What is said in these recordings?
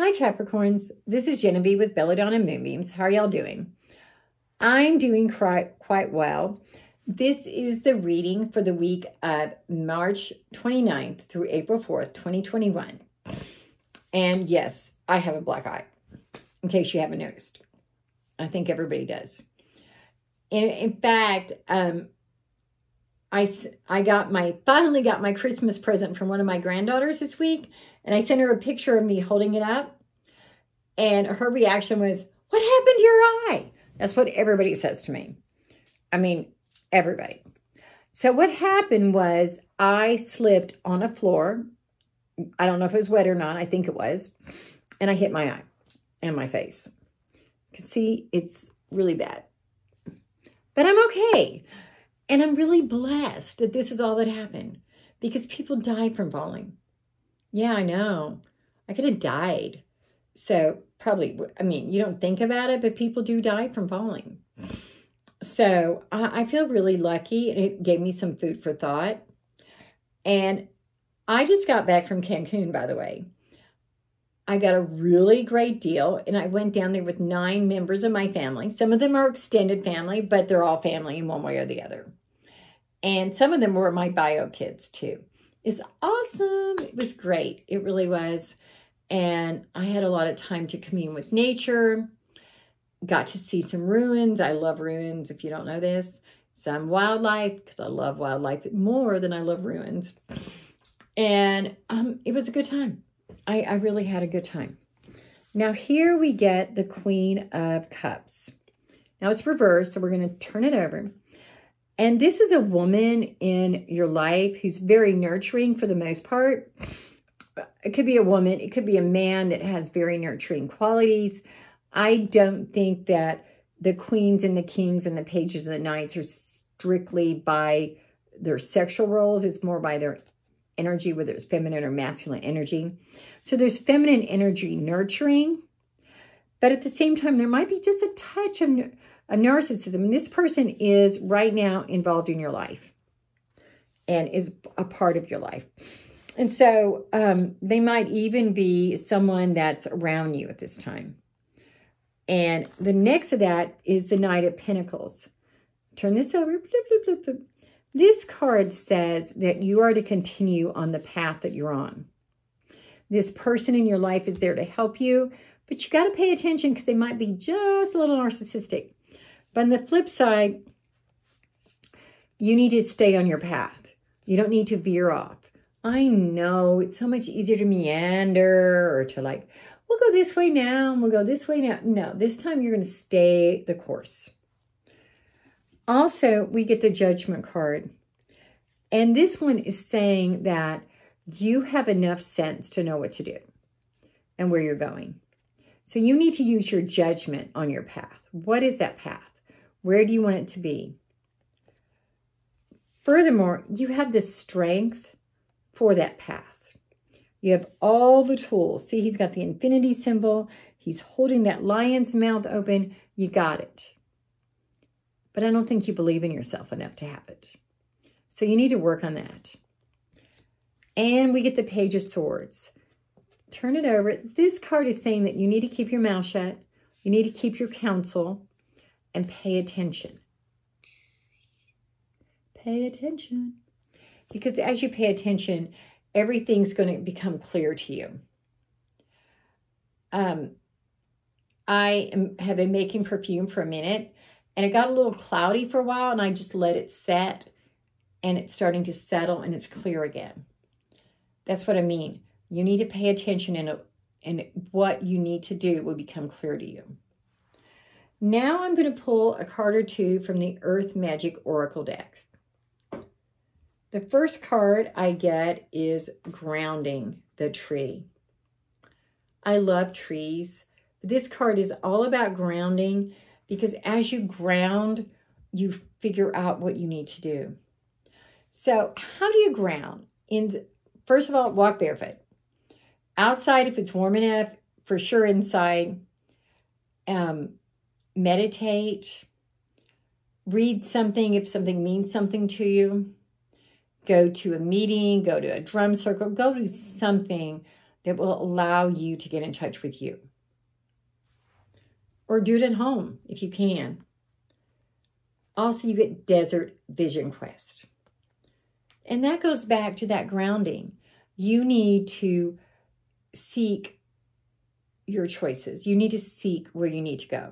Hi, Capricorns. This is Genevieve with Belladonna and Moonbeams. How are y'all doing? I'm doing quite well. This is the reading for the week of March 29th through April 4th, 2021. And yes, I have a black eye, in case you haven't noticed. I think everybody does. In fact, I finally got my Christmas present from one of my granddaughters this week, and I sent her a picture of me holding it up, and her reaction was, "What happened to your eye?" That's what everybody says to me. I mean, everybody. So what happened was I slipped on a floor. I don't know if it was wet or not. I think it was. And I hit my eye and my face. You can see it's really bad. But I'm okay. And I'm really blessed that this is all that happened, because people die from falling. Yeah, I know. I could have died. So probably, I mean, you don't think about it, but people do die from falling. So I feel really lucky. It gave me some food for thought. And I just got back from Cancun, by the way. I got a really great deal, and I went down there with 9 members of my family. Some of them are extended family, but they're all family in one way or the other. And some of them were my bio kids too. It's awesome. It was great. It really was. And I had a lot of time to commune with nature. Got to see some ruins. I love ruins, if you don't know this. Some wildlife, because I love wildlife more than I love ruins. And it was a good time. I really had a good time. Now here we get the Queen of Cups. Now it's reversed, so we're going to turn it over. And this is a woman in your life who's very nurturing for the most part. It could be a woman. It could be a man that has very nurturing qualities. I don't think that the queens and the kings and the pages and the knights are strictly by their sexual roles. It's more by their energy, whether it's feminine or masculine energy. So there's feminine energy nurturing, but at the same time, there might be just a touch of narcissism. And this person is right now involved in your life and is a part of your life. And so they might even be someone that's around you at this time. And the next of that is the Knight of Pentacles. Turn this over. Bloop, bloop, bloop, bloop. This card says that you are to continue on the path that you're on. This person in your life is there to help you, but you got to pay attention because they might be just a little narcissistic. But on the flip side, you need to stay on your path. You don't need to veer off. I know it's so much easier to meander or to like, we'll go this way now and we'll go this way now. No, this time you're going to stay the course. Also, we get the Judgment card. And this one is saying that you have enough sense to know what to do and where you're going. So you need to use your judgment on your path. What is that path? Where do you want it to be? Furthermore, you have the strength for that path. You have all the tools. See, he's got the infinity symbol. He's holding that lion's mouth open. You got it. But I don't think you believe in yourself enough to have it. So you need to work on that. And we get the Page of Swords. Turn it over. This card is saying that you need to keep your mouth shut. You need to keep your counsel and pay attention. Pay attention. Because as you pay attention, everything's going to become clear to you. I have been making perfume for a minute, and it got a little cloudy for a while, and I just let it set, and it's starting to settle, and it's clear again. That's what I mean. You need to pay attention, and what you need to do will become clear to you. Now I'm going to pull a card or two from the Earth Magic Oracle deck. The first card I get is Grounding the Tree. I love trees. This card is all about grounding, because as you ground, you figure out what you need to do. So how do you ground? First of all, walk barefoot. Outside, if it's warm enough, for sure inside. Meditate. Read something if something means something to you. Go to a meeting, go to a drum circle, go to something that will allow you to get in touch with you. Or do it at home if you can. Also, you get Desert Vision Quest. And that goes back to that grounding. You need to seek your choices. You need to seek where you need to go.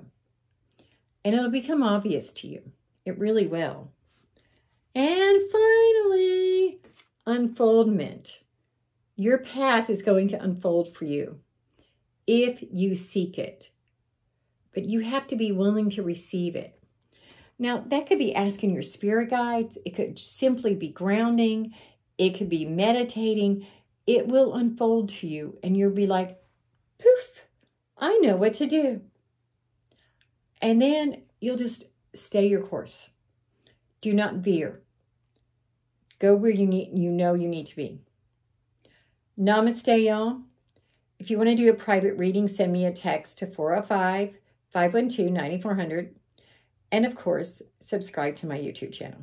And it'll become obvious to you. It really will. And finally, unfoldment. Your path is going to unfold for you if you seek it. But you have to be willing to receive it. Now, that could be asking your spirit guides. It could simply be grounding. It could be meditating. It will unfold to you, and you'll be like, poof, I know what to do. And then you'll just stay your course. Do not veer. Go where you know you need to be. Namaste, y'all. If you want to do a private reading, send me a text to 405-512-9400. And of course, subscribe to my YouTube channel.